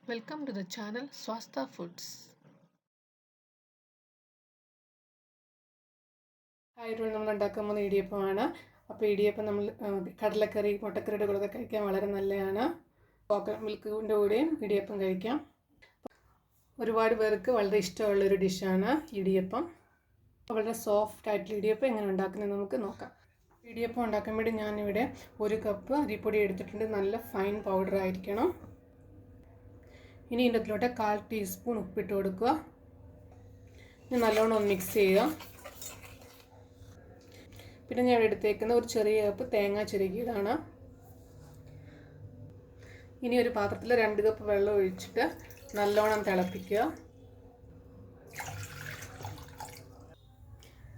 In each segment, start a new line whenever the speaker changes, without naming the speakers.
Welcome to the channel Swastha Foods.
Hi ഇപ്പോൾ നമ്മൾ ഉണ്ടാക്കാൻ പോകുന്ന ഇടിയപ്പമാണ്. അപ്പോൾ ഇടിയപ്പം നമ്മൾ കടലക്കറി മുട്ടക്കറിയുടെ കൂടെ കഴിക്കാൻ വളരെ നല്ലതാണ്. കോക്കനട്ട് മിൽക്കിൻ്റെ കൂടെയും ഇടിയപ്പം കഴിക്കാം. ഒരുപാട് പേർക്ക് വളരെ ഇഷ്ടമുള്ളൊരു ഡിഷാണ് ഇടിയപ്പം. വളരെ സോഫ്റ്റ് ആയിട്ടുള്ള ഇടിയപ്പം എങ്ങനെ ഉണ്ടാക്കുന്നത് നമുക്ക് നോക്കാം. ഇടിയപ്പം ഉണ്ടാക്കാൻ വേണ്ടി ഞാനിവിടെ 1 കപ്പ് അരിപ്പൊടി എടുത്തിട്ടുണ്ട്. നല്ല ഫൈൻ പൗഡർ ആയിരിക്കണം. ഇനി ഇതിൻ്റെ 1/4 ടീസ്പൂൺ ഉപ്പിട്ട് കൊടുക്കുക. ഇനി നല്ലോണം ഒന്ന് മിക്സ് ചെയ്യുക. പിന്നെ ഞാൻ എടുത്തേക്കുന്ന ഒരു ചെറിയ കപ്പ് തേങ്ങ ചിരകിയതാണ്. ഇനി ഒരു പാത്രത്തിൽ 2 കപ്പ് വെള്ളം ഒഴിച്ചിട്ട് നല്ലോണം തിളപ്പിക്കുക.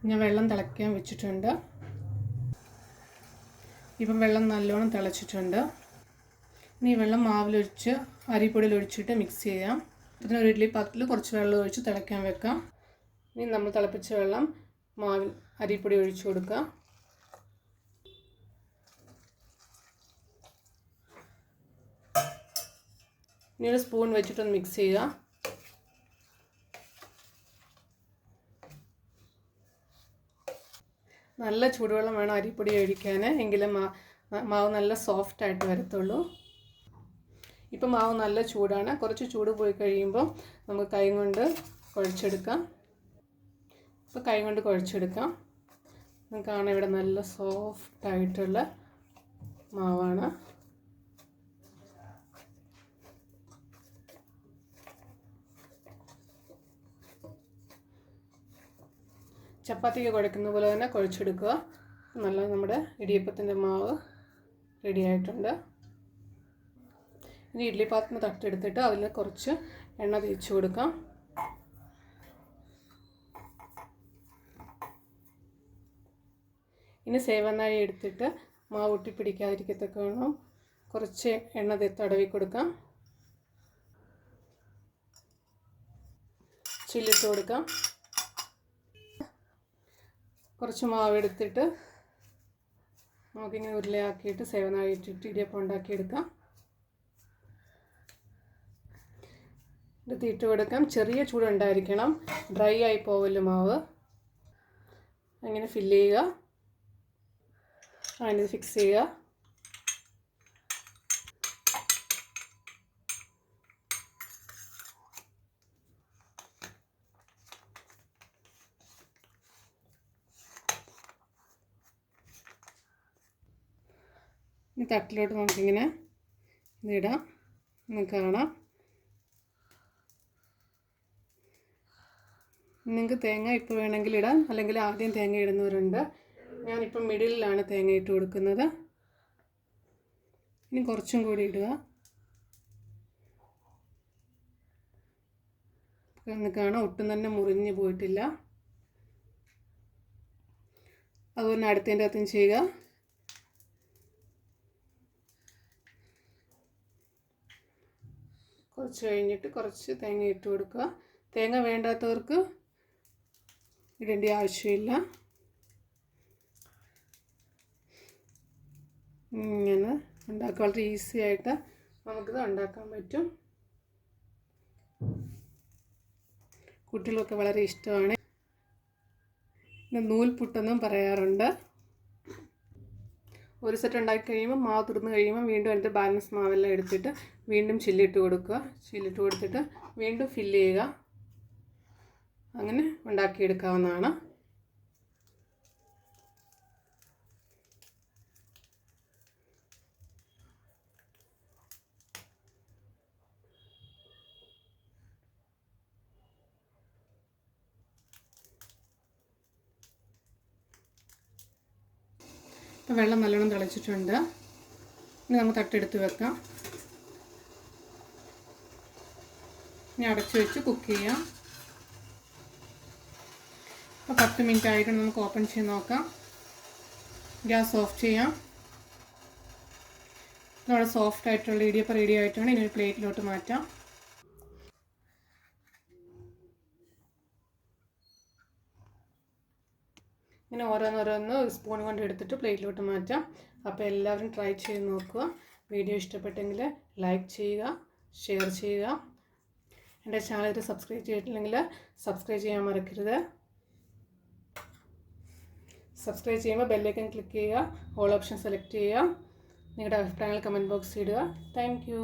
ഞാൻ വെള്ളം തിളയ്ക്കാൻ വെച്ചിട്ടുണ്ട്. ഇപ്പം വെള്ളം നല്ലോണം തിളച്ചിട്ടുണ്ട്. ഇനി വെള്ളം മാവിലൊഴിച്ച് അരിപ്പൊടിയിൽ ഒഴിച്ചിട്ട് മിക്സ് ചെയ്യാം. ഇതിന് ഒരു ഇഡ്ഡലി പാത്രത്തിൽ കുറച്ച് വെള്ളം ഒഴിച്ച് തിളയ്ക്കാൻ വെക്കാം. ഇനി നമ്മൾ തിളപ്പിച്ച വെള്ളം മാവിൽ അരിപ്പൊടി ഒഴിച്ചു കൊടുക്കുക. ഇനി ഒരു സ്പൂൺ വെച്ചിട്ടൊന്ന് മിക്സ് ചെയ്യുക. നല്ല ചൂടുവെള്ളം വേണം അരിപ്പൊടി ഒഴിക്കാൻ, എങ്കിലും മാവ് നല്ല സോഫ്റ്റ് ആയിട്ട് വരത്തുള്ളൂ. ഇപ്പം മാവ് നല്ല ചൂടാണ്. കുറച്ച് ചൂട് പോയി കഴിയുമ്പോൾ നമുക്ക് കൈ കൊണ്ട് കുഴച്ചെടുക്കാം. ഇപ്പോൾ കൈ കൊണ്ട് കുഴച്ചെടുക്കാം. നമുക്ക് കാണാം ഇവിടെ നല്ല സോഫ്റ്റ് ആയിട്ടുള്ള മാവാണ്. ചപ്പാത്തിക്ക് കുഴക്കുന്ന പോലെ തന്നെ കുഴച്ചെടുക്കുക. നല്ല നമ്മുടെ ഇടിയപ്പത്തിൻ്റെ മാവ് റെഡി ആയിട്ടുണ്ട്. ഇനി ഇഡ്ഡലി പാത്രം തട്ടെടുത്തിട്ട് അതിൽ കുറച്ച് എണ്ണ തേച്ച് കൊടുക്കാം. ഇനി സേവനാഴി എടുത്തിട്ട് മാവ് ഒട്ടി പിടിക്കാതിരിക്കത്തൊക്കെ വേണം കുറച്ച് എണ്ണ തടവി കൊടുക്കാം. ചില്ലിട്ട് കൊടുക്കാം. കുറച്ച് മാവ് എടുത്തിട്ട് നമുക്കിങ്ങനെ ഉരുളയാക്കിയിട്ട് സേവനാഴി ഇട്ടിട്ട് ഇടിയപ്പം ഉണ്ടാക്കിയെടുക്കാം. ഇത് തീട്ട് കൊടുക്കാം. ചെറിയ ചൂടുണ്ടായിരിക്കണം, ഡ്രൈ ആയി പോവില്ല മാവ്. അങ്ങനെ ഫില്ല് ചെയ്യുക. അതിന് ഫിക്സ് ചെയ്യുക. ഈ തട്ടിലോട്ട് നമുക്കിങ്ങനെ ഇതിടാം. നിങ്ങൾക്ക് കാണാം. നിങ്ങൾക്ക് തേങ്ങ ഇപ്പോൾ വേണമെങ്കിൽ ഇടാം, അല്ലെങ്കിൽ ആദ്യം തേങ്ങ ഇടുന്നവരുണ്ട്. ഞാനിപ്പം മിഡിലാണ് തേങ്ങ ഇട്ട് കൊടുക്കുന്നത്. ഇനി കുറച്ചും കൂടി ഇടുക. നിങ്ങൾക്ക് കാണാം, ഒട്ടും തന്നെ മുറിഞ്ഞ് പോയിട്ടില്ല. അതുപോലെ അടുത്തതിൻ്റെ അകത്തും ചെയ്യുക. കുറച്ച് കഴിഞ്ഞിട്ട് കുറച്ച് തേങ്ങ ഇട്ട് കൊടുക്കുക. തേങ്ങ വേണ്ടാത്തവർക്ക് ഇടേണ്ട ആവശ്യമില്ല. ഇങ്ങനെ ഉണ്ടാക്കുക. വളരെ ഈസി ആയിട്ട് നമുക്കിത് ഉണ്ടാക്കാൻ പറ്റും. കുട്ടികൾക്ക് വളരെ ഇഷ്ടമാണ്. നൂൽ പുട്ടെന്നും പറയാറുണ്ട്. ഒരു സെറ്റ് ഉണ്ടാക്കി കഴിയുമ്പോൾ മാവ് തുറന്ന് കഴിയുമ്പോൾ വീണ്ടും അതിൻ്റെ ബാലൻസ് മാവെല്ലാം എടുത്തിട്ട് വീണ്ടും ചില്ലിട്ട് കൊടുക്കുക. ചില്ലിട്ട് കൊടുത്തിട്ട് വീണ്ടും ഫില്ല് ചെയ്യുക. അങ്ങനെ ഉണ്ടാക്കിയെടുക്കാവുന്നതാണ്. ഇപ്പോൾ വെള്ളം നല്ലോണം തിളച്ചിട്ടുണ്ട്. ഇനി നമുക്ക് തട്ടെടുത്ത് വെക്കാം. ഇനി അടച്ച് വെച്ച് കുക്ക് ചെയ്യാം. അപ്പോൾ 10 മിനിറ്റ് ആയിട്ട് നമുക്ക് ഓപ്പൺ ചെയ്ത് നോക്കാം. ഗ്യാസ് ഓഫ് ചെയ്യാം. നമ്മുടെ സോഫ്റ്റ് ആയിട്ടുള്ള ഇടിയപ്പം റെഡി ആയിട്ടാണ്. ഇനി ഒരു പ്ലേറ്റിലോട്ട് മാറ്റാം. ഇങ്ങനെ ഓരോന്നോരോന്ന് സ്പൂൺ കൊണ്ട് എടുത്തിട്ട് പ്ലേറ്റിലോട്ട് മാറ്റാം. അപ്പോൾ എല്ലാവരും ട്രൈ ചെയ്ത് നോക്കുക. വീഡിയോ ഇഷ്ടപ്പെട്ടെങ്കിൽ ലൈക്ക് ചെയ്യുക, ഷെയർ ചെയ്യുക. എൻ്റെ ചാനൽ സബ്സ്ക്രൈബ് ചെയ്തിട്ടില്ലെങ്കിൽ സബ്സ്ക്രൈബ് ചെയ്യാൻ മറക്കരുത്. സബ്സ്ക്രൈബ് ചെയ്യുമ്പോൾ ബെല്ലൈക്കൺ ക്ലിക്ക് ചെയ്യുക, ഓൾ ഓപ്ഷൻ സെലക്ട് ചെയ്യുക. നിങ്ങളുടെ അഭിപ്രായങ്ങൾ കമൻറ്റ് ബോക്സിൽ ഇടുക. Thank you.